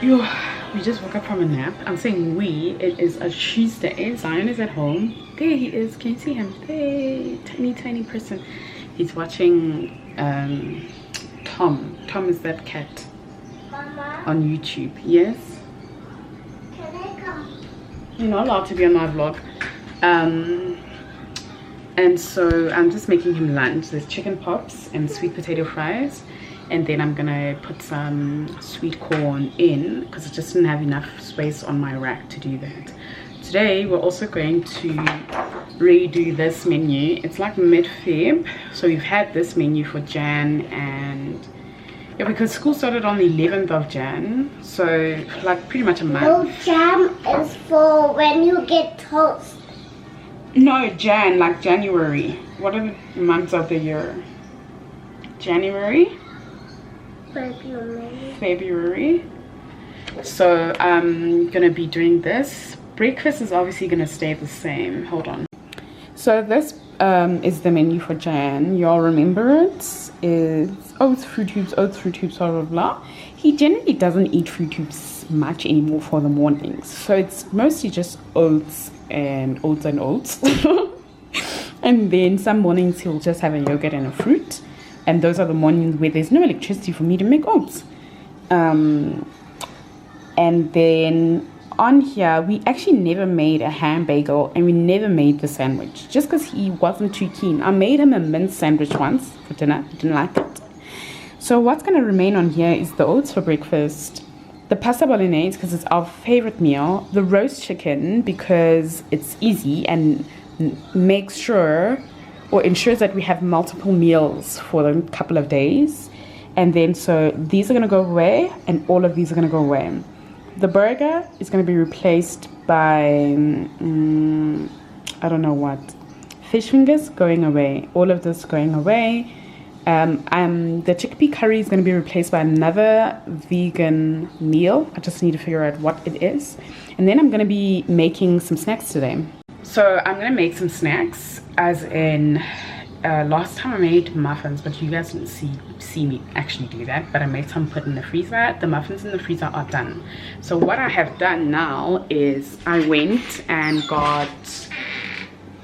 Yo, we just woke up from a nap. I'm saying we. It is a Tuesday. Zion is at home. There he is. Can you see him? Hey, tiny person. He's watching Tom. Tom is that cat. Mama, on YouTube. Yes. can I come? You're not allowed to be on my vlog. And so I'm just making him lunch. There's chicken pops and sweet potato fries, and then I'm gonna put some sweet corn in because I just didn't have enough space on my rack to do that. Today we're also going to redo this menu. It's like mid-Feb, so we've had this menu for Jan, and yeah, because school started on the 11th of Jan, so like pretty much a month. No, jam is for when you get toast. No, Jan, like January. What are the months of the year? January? February. So I'm gonna be doing this. Breakfast is obviously gonna stay the same. Hold on. So this is the menu for Jan. Y'all remember it? It's oats, Fruit Tubes, blah blah blah. He generally doesn't eat Fruit Tubes much anymore for the mornings, so it's mostly just oats and oats and oats. And then some mornings he'll just have a yogurt and a fruit, and those are the mornings where there's no electricity for me to make oats. And then on here we actually never made a ham bagel, and we never made the sandwich just because he wasn't too keen. I made him a mince sandwich once for dinner. He didn't like it. So what's going to remain on here is the oats for breakfast, the pasta bolognese because it's our favorite meal, the roast chicken because it's easy and makes sure or ensures that we have multiple meals for a couple of days. And then so these are going to go away, and all of these are going to go away. The burger is going to be replaced by I don't know what, fish fingers going away. All of this going away. The chickpea curry is going to be replaced by another vegan meal. I just need to figure out what it is. And then I'm going to be making some snacks today. So I'm going to make some snacks, as in last time I made muffins, but you guys didn't see me actually do that, but I made some, put in the freezer. The muffins in the freezer are done. So what I have done now is I went and got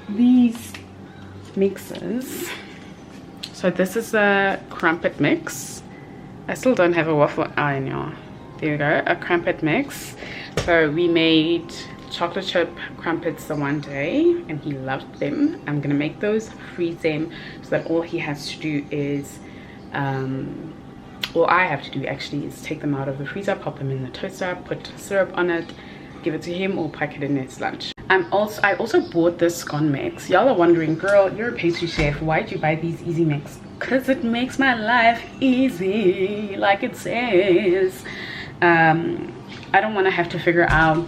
these mixes. So this is a crumpet mix. I still don't have a waffle iron, y'all. There we go, a crumpet mix. So we made chocolate chip crumpets the one day and he loved them. I'm gonna make those, freeze them, so that all he has to do is all I have to do actually is take them out of the freezer, pop them in the toaster, put syrup on it, give it to him, or pack it in his lunch. I also bought this scone mix. Y'all are wondering, girl, you're a pastry chef, why'd you buy these easy mix? Because it makes my life easy, like it says. I don't want to have to figure out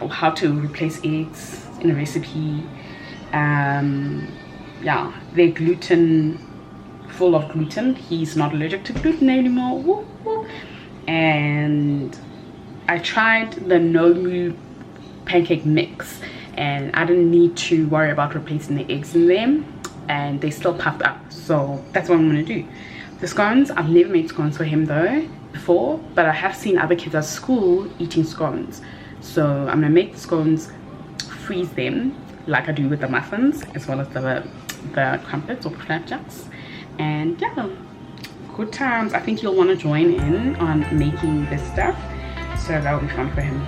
how to replace eggs in a recipe. Yeah, they're full of gluten. He's not allergic to gluten anymore. Whoop, whoop. And I tried the no-moo pancake mix, and I didn't need to worry about replacing the eggs in them, and they still puffed up. So that's what I'm gonna do. The scones, I've never made scones for him though before, but I have seen other kids at school eating scones. So I'm gonna make the scones, freeze them like I do with the muffins, as well as the crumpets or flapjacks. And yeah, good times. I think you'll want to join in on making this stuff, so that will be fun for him.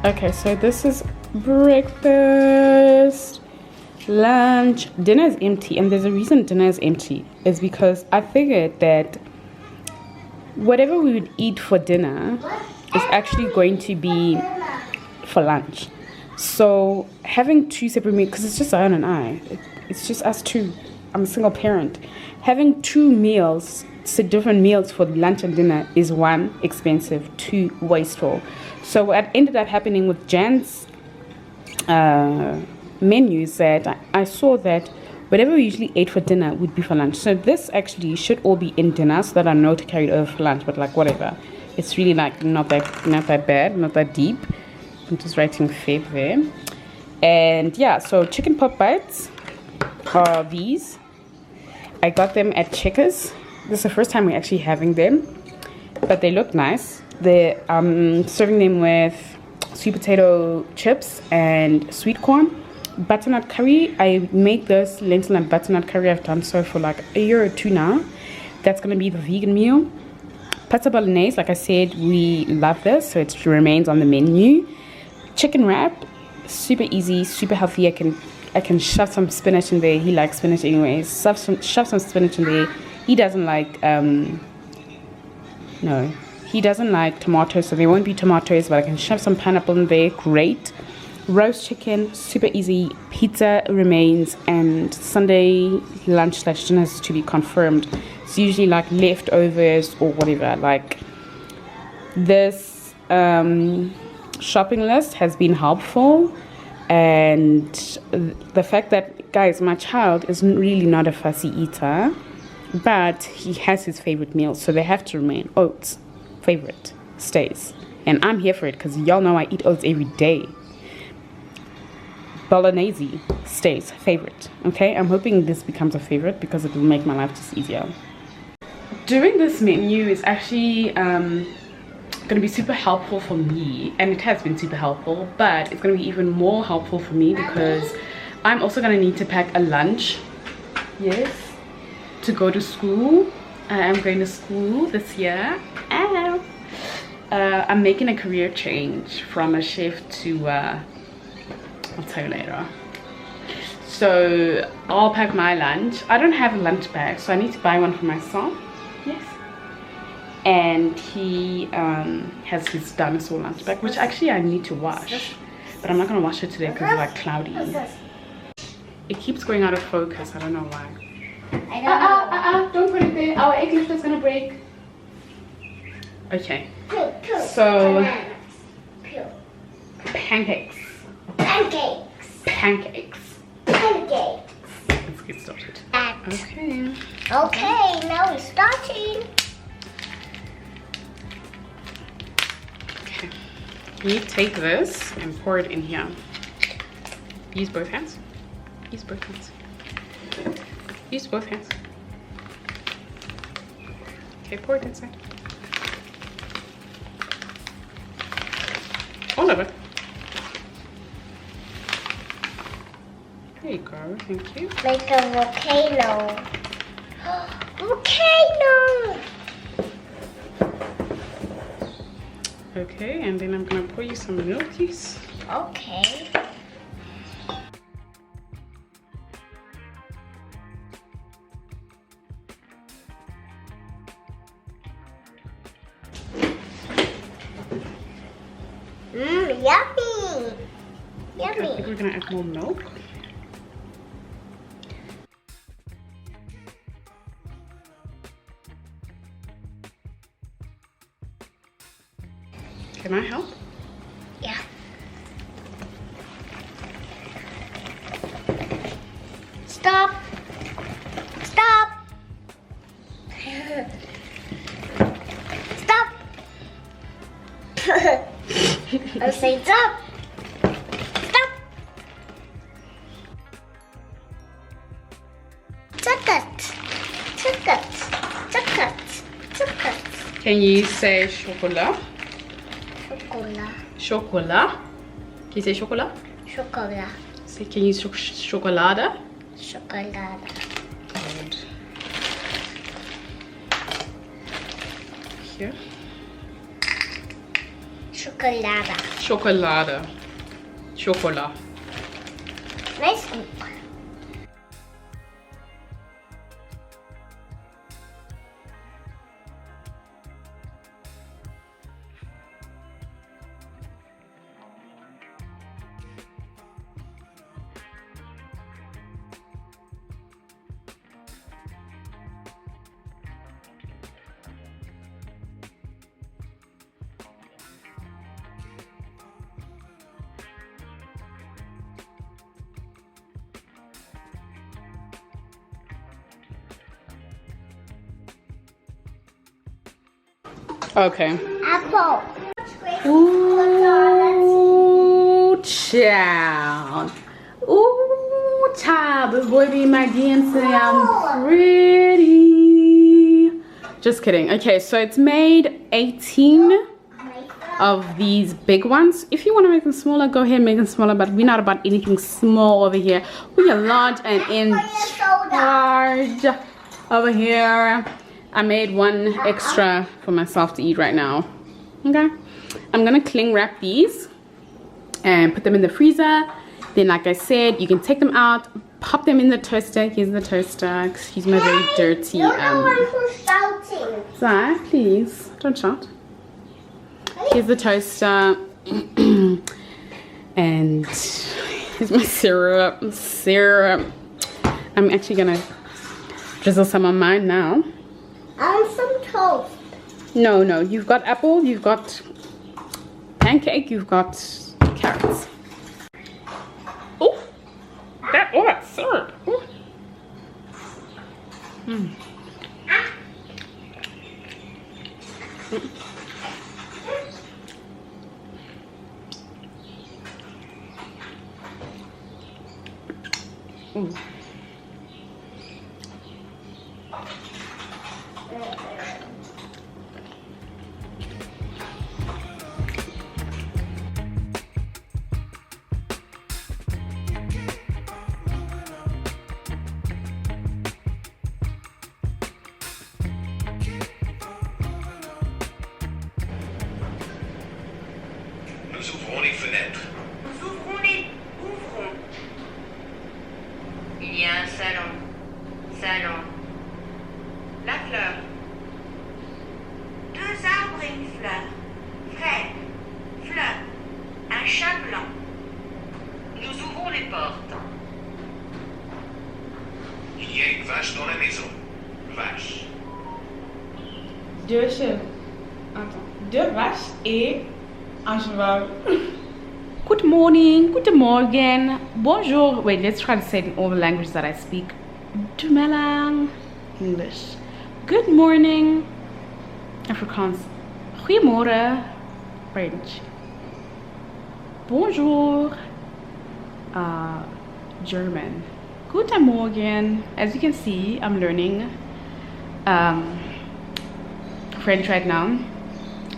Okay, so this is breakfast, lunch. Dinner is empty, and there's a reason dinner is empty. Is because I figured that whatever we would eat for dinner is actually going to be for lunch. So having two separate meals, because it's just Zion and I, it's just us two. I'm a single parent. Having two meals, so different meals for lunch and dinner, is one, expensive, two, wasteful. So what ended up happening with Jan's menus, that I saw that whatever we usually ate for dinner would be for lunch. So this actually should all be in dinner, so that I know to carry it over for lunch, but like whatever. It's really like not that bad, not that deep. I'm just writing Feb there. And yeah, so chicken pot bites are these. I got them at Checkers. This is the first time we're actually having them, but they look nice. They're serving them with sweet potato chips and sweet corn. Butternut curry. I made this lentil and butternut curry. I've done so for like a year or two now. That's gonna be the vegan meal. Pasta bolognese, like I said, we love this, so it remains on the menu. Chicken wrap, super easy, super healthy. I can shove some spinach in there. He likes spinach anyways. Shove some spinach in there. He doesn't like he doesn't like tomatoes, so there won't be tomatoes, but I can shove some pineapple in there. Great. Roast chicken, super easy. Pizza remains, and Sunday lunch/dinner is to be confirmed. It's usually like leftovers or whatever. Like this shopping list has been helpful, and the fact that, guys, my child is really not a fussy eater, but he has his favorite meals, so they have to remain. Oats, favorite, stays, and I'm here for it because y'all know I eat oats every day. Bolognese stays, favorite. Okay, I'm hoping this becomes a favorite because it will make my life just easier. Doing this menu is actually going to be super helpful for me, and it has been super helpful, but it's going to be even more helpful for me because I'm also going to need to pack a lunch, yes, to go to school. I'm going to school this year. I'm making a career change from a chef to I'll tell you later. So I'll pack my lunch. I don't have a lunch bag, so I need to buy one for myself. Yes. And he has his dinosaur lunch bag, which actually I need to wash, but I'm not gonna wash it today because it's like cloudy. It keeps going out of focus. I don't know why. Don't put it there. Our egg lifter is gonna break. Okay. So pancakes. Pancakes. Let's get started. Okay. Okay, now we're starting. Okay. You take this and pour it in here. Use both hands. Use both hands. Use both hands. Okay, pour it inside. All of it. There you go, thank you. Like a volcano. Volcano! Okay, and then I'm gonna pour you some milkies. Okay. Yummy! I Yummy! think we're gonna add more milk. Can I help? Yeah. Stop! Stop! Stop! I'll say stop! Stop! Chocolate! Can you say chocolat? Chocolat. Can you say chocolat? Chocolate. Say, can you use chocolade? Chocolate. Good. Here. Chocolate. Chocolade. Chocolat. Nice. Okay. Apple. Ooh, child. Ooh, child. This boy be my dancing. I'm pretty. Just kidding. Okay, so it's made 18 of these big ones. If you want to make them smaller, go ahead and make them smaller, but we're not about anything small over here. We are large and in charge over here. I made one extra for myself to eat right now. Okay, I'm gonna cling wrap these and put them in the freezer. Then, like I said, you can take them out, pop them in the toaster. Here's the toaster. Excuse my very dirty You're the one who's shouting. Zai, please don't shout. Here's the toaster. And here's my syrup. I'm actually gonna drizzle some on mine now. Some toast. No, you've got apple, you've got pancake, you've got carrots. Oh, that's syrup. Ooh. Mm. Mm. Nous ouvrons les fenêtres. Nous ouvrons les... Ouvrons. Il y a un salon. Salon. La fleur. 2 arbres et une fleur. Frêne. Fleur. Un chat blanc. Nous ouvrons les portes. Il y a une vache dans la maison. Vache. 2 chevaux. Attends. 2 vaches et un cheval. Good morning, guten Morgen, bonjour. Wait, let's try to say it in all the languages that I speak. Dumelang, English. Good morning, Afrikaans. Goeiemorgen, French. Bonjour, German. Guten Morgen. As you can see, I'm learning French right now.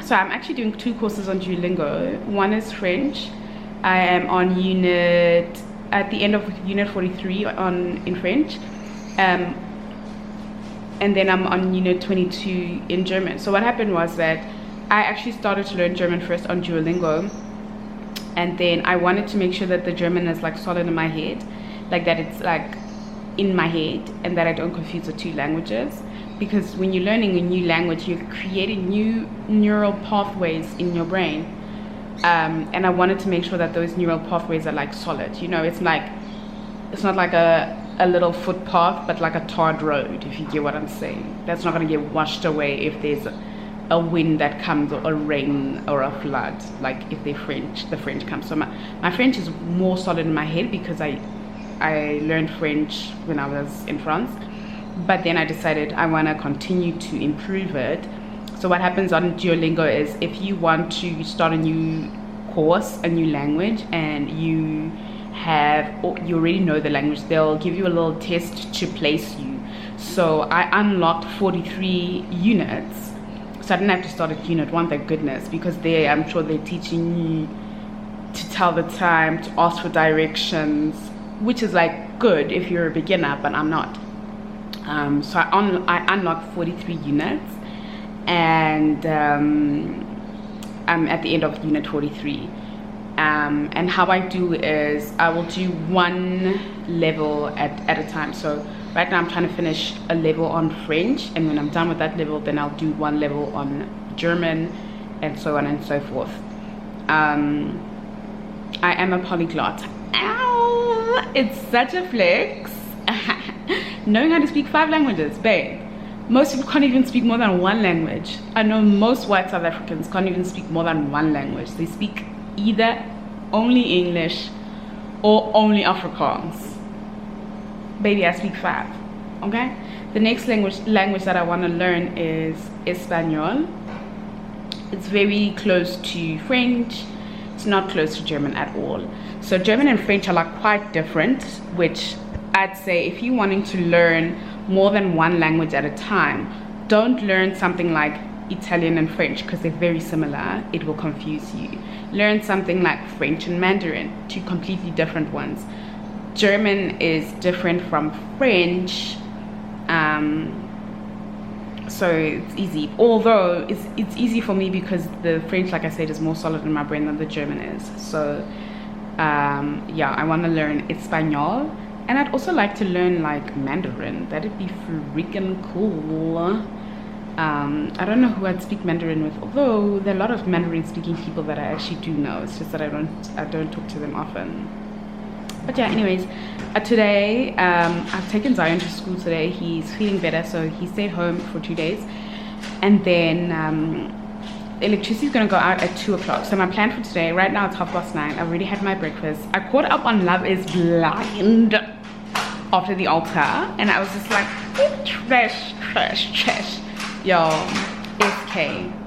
So I'm actually doing 2 courses on Duolingo. One is French. I am on at the end of unit 43 in French. And then I'm on unit 22 in German. So what happened was that I actually started to learn German first on Duolingo. And then I wanted to make sure that the German is like solid in my head. Like that it's like in my head and that I don't confuse the 2 languages. Because when you're learning a new language, you're creating new neural pathways in your brain. And I wanted to make sure that those neural pathways are like solid. You know, it's not like a little footpath, but like a tarred road, if you get what I'm saying. That's not going to get washed away if there's a wind that comes, or a rain, or a flood, like if the French comes. So my French is more solid in my head because I learned French when I was in France. But then I decided I want to continue to improve it. So what happens on Duolingo is if you want to start a new course, a new language, and you already know the language, they'll give you a little test to place you. So I unlocked 43 units. So I didn't have to start at unit 1, thank goodness, because I'm sure they're teaching you to tell the time, to ask for directions, which is like good if you're a beginner, but I'm not. So I unlocked 43 units, and I'm at the end of unit 43. And how I do is I will do 1 level at a time. So right now I'm trying to finish a level on French, and when I'm done with that level, then I'll do 1 level on German, and so on and so forth. I am a polyglot. Ow! It's such a flex. Knowing how to speak 5 languages, babe. Most people can't even speak more than 1 language. I know most white South Africans can't even speak more than 1 language. They speak either only English or only Afrikaans. Baby, I speak 5. Okay? The next language that I want to learn is Espanol. It's very close to French. It's not close to German at all. So German and French are like quite different, which I'd say if you're wanting to learn more than one language at a time, don't learn something like Italian and French because they're very similar. It will confuse you. Learn something like French and Mandarin, two completely different ones. German is different from French, so it's easy. Although it's easy for me because the French, like I said, is more solid in my brain than the German is. So yeah, I want to learn Espanol, and I'd also like to learn like Mandarin. That'd be freaking cool. I don't know who I'd speak Mandarin with, although there are a lot of Mandarin speaking people that I actually do know. It's just that I don't talk to them often. But yeah, anyways, today I've taken Zion to school today. He's feeling better, so he stayed home for 2 days, and then electricity is going to go out at 2 o'clock. So my plan for today, right now it's 9:30. I already had my breakfast. I caught up on Love is Blind after the altar, and I was just like, trash. Yo, SK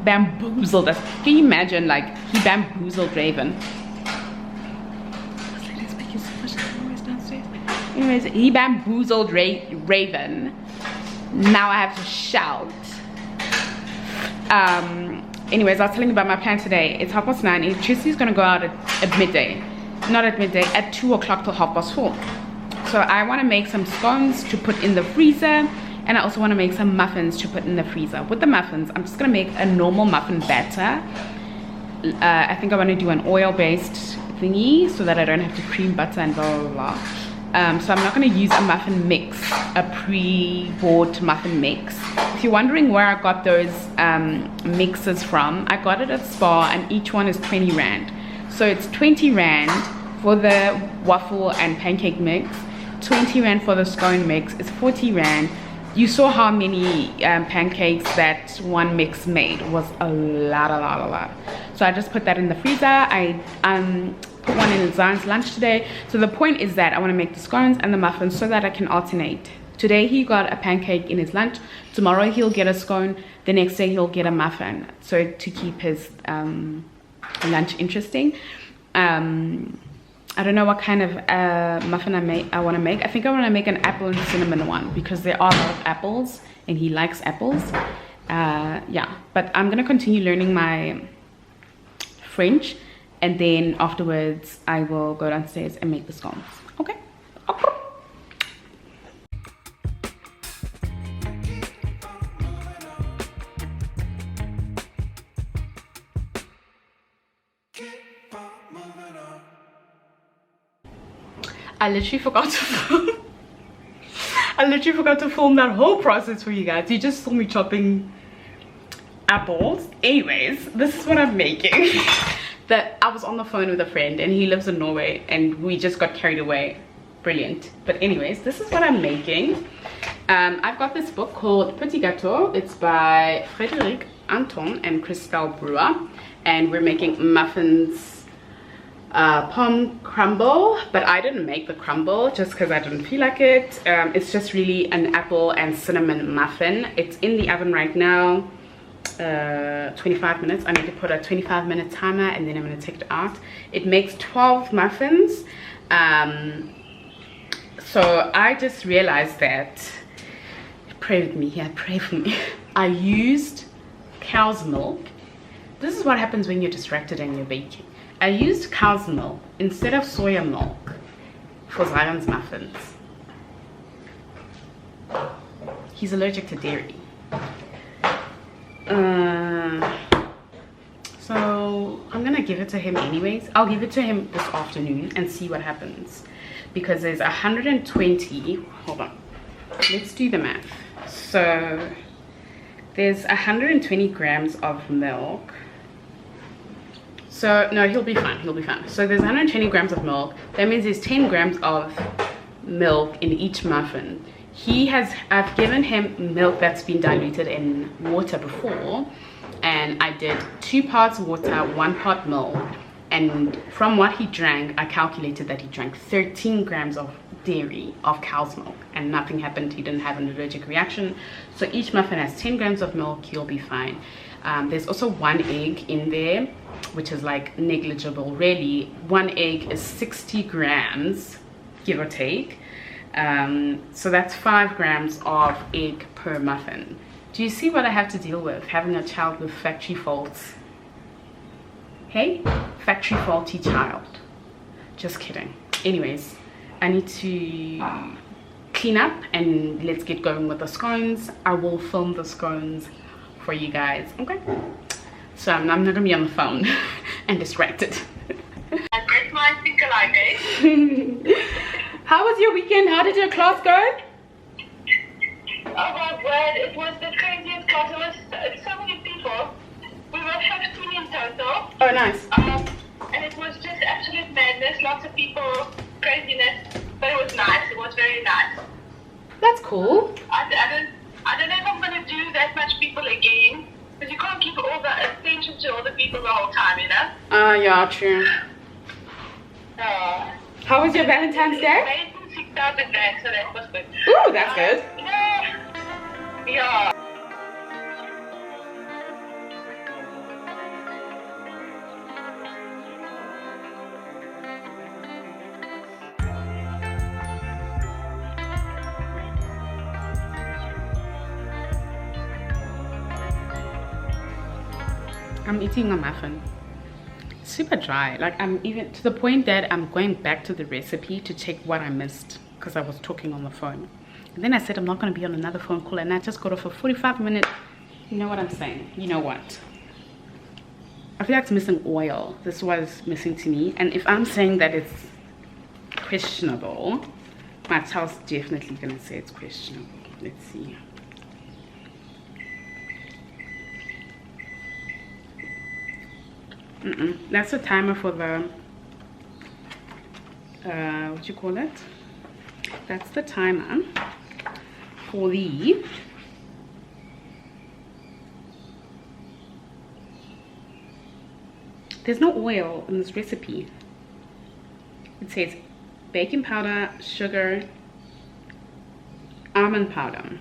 bamboozled us. Can you imagine, like, he bamboozled Raven? Anyways, he bamboozled Raven. Now I have to shout. Anyways, I was telling you about my plan today. It's 9:30. Electricity is going to go out at midday. Not at midday, at 2 o'clock till 4:30. So I want to make some scones to put in the freezer. And I also want to make some muffins to put in the freezer. With the muffins, I'm just going to make a normal muffin batter. I think I want to do an oil-based thingy so that I don't have to cream butter and blah, blah, blah. So I'm not going to use a muffin mix, a pre-bought muffin mix. If you're wondering where I got those mixes from, I got it at Spar, and each one is 20 Rand. So it's 20 Rand for the waffle and pancake mix, 20 Rand for the scone mix, it's 40 Rand. You saw how many pancakes that one mix made. It was a lot. So I just put that in the freezer. I put one in Zion's lunch today. So the point is that I want to make the scones and the muffins so that I can alternate. Today he got a pancake in his lunch. Tomorrow he'll get a scone. The next day he'll get a muffin. So to keep his lunch interesting. I don't know what kind of muffin I want to make. I think I want to make an apple and cinnamon one because there are a lot of apples and he likes apples. Yeah, but I'm going to continue learning my French, and then afterwards I will go downstairs and make the scones. Okay? I literally forgot to film. I literally forgot to film that whole process for you guys. You just saw me chopping apples. Anyways, this is what I'm making. That I was on the phone with a friend and he lives in Norway and we just got carried away. Brilliant. But anyways, this is what I'm making. I've got this book called Petit Gâteau. It's by Frédéric Anton and Christelle Brewer, and we're making muffins, pomme crumble, but I didn't make the crumble just because I didn't feel like it. It's just really an apple and cinnamon muffin. It's in the oven right now, 25 minutes. I need to put a 25-minute timer and then I'm going to take it out. It makes 12 muffins. So I just realized that, pray with me here, pray for me. I used cow's milk. This is what happens when you're distracted and you're baking. I used cow's milk instead of soya milk for Zion's muffins. He's allergic to dairy. So I'm gonna give it to him anyways. I'll give it to him this afternoon and see what happens. Because there's 120, hold on, let's do the math. So there's 120 grams of milk. So no, he'll be fine, he'll be fine. So there's 120 grams of milk. That means there's 10 grams of milk in each muffin. I've given him milk that's been diluted in water before, and I did 2 parts water, 1 part milk, and from what he drank, I calculated that he drank 13 grams of dairy of cow's milk, and nothing happened. He didn't have an allergic reaction. So each muffin has 10 grams of milk. He'll be fine. There's also 1 egg in there, which is like negligible. Really, 1 egg is 60 grams, give or take. So that's 5 grams of egg per muffin. Do you see what I have to deal with having a child with factory faults? Hey, factory faulty child. Just kidding. Anyways, I need to clean up and let's get going with the scones. I will film the scones for you guys, okay? So I'm not gonna be on the phone and distracted. Great minds think alike, eh? How was your weekend? How did your class go? Oh my word, it was the craziest class. There was so many people. We were 15 in total. Oh, nice. And it was just absolute madness. Lots of people, craziness. But it was nice. It was very nice. That's cool. I don't know if I'm going to do that much people again. Because you can't keep all the attention to all the people the whole time, you know? Yeah, true. How was your Valentine's Day? I made 6,000 rand, so that was good. Ooh, that's good. Yeah. I'm eating a muffin. Super dry. Like, I'm even to the point that I'm going back to the recipe to check what I missed because I was talking on the phone. And then I said I'm not going to be on another phone call, and I just got off a 45-minute. You know what I'm saying? You know what? I feel like it's missing oil. This is what is missing to me. And if I'm saying that it's questionable, my child's definitely going to say it's questionable. Let's see. That's the timer for the what you call it? That's the timer for the there's no oil in this recipe. It says baking powder, sugar, almond powder.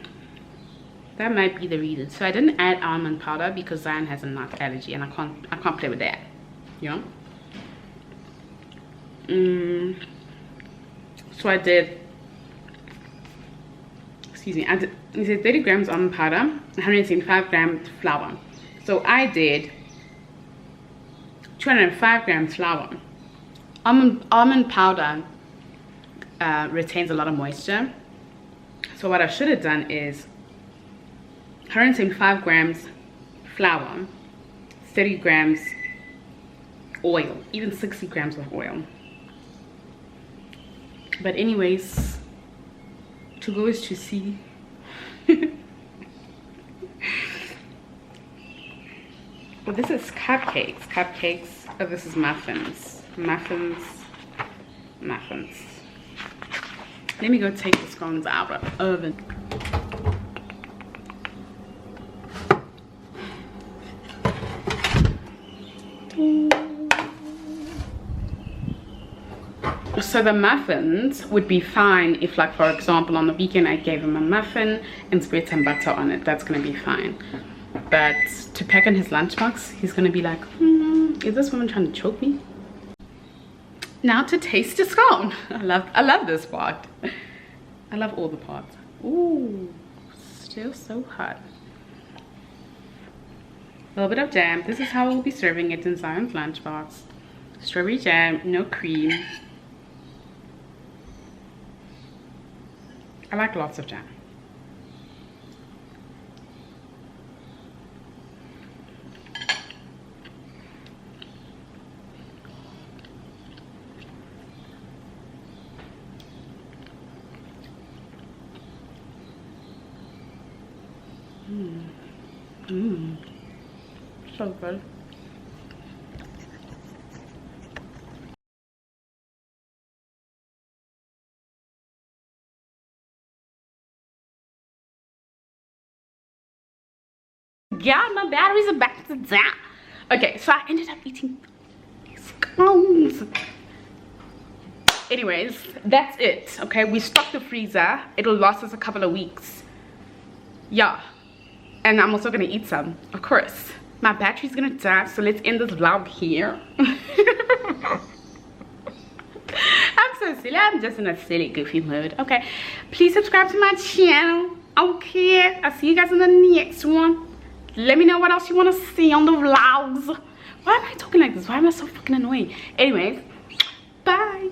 That might be the reason. So I didn't add almond powder because Zion has a nut allergy and I can't play with that. Yeah. So I did, excuse me, it said 30 grams almond powder, 175 grams flour. So I did 205 grams flour. Almond powder retains a lot of moisture. So what I should have done is 175 grams flour, 30 grams oil, even 60 grams of oil. But anyways, to go is to see. Well, this is cupcakes. Oh, this is muffins. Let me go take the scones out of the oven. So the muffins would be fine if, like, for example, on the weekend I gave him a muffin and spread some butter on it. That's gonna be fine. But to pack in his lunchbox, he's gonna be like, is this woman trying to choke me? Now to taste the scone. I love this part. I love all the parts. Ooh, still so hot. A little bit of jam. This is how we'll be serving it in Zion's lunchbox. Strawberry jam, no cream. I like lots of jam. So good. Yeah, my batteries are back to down. Okay, so I ended up eating these scones. Anyways, that's it. Okay, we stocked the freezer. It'll last us a couple of weeks. Yeah, and I'm also gonna eat some, of course. My battery's gonna die, so let's end this vlog here. I'm so silly. I'm just in a silly, goofy mood. Okay, please subscribe to my channel. Okay, I'll see you guys in the next one. Let me know what else you want to see on the vlogs. Why am I talking like this? Why am I so fucking annoying? Anyways, bye.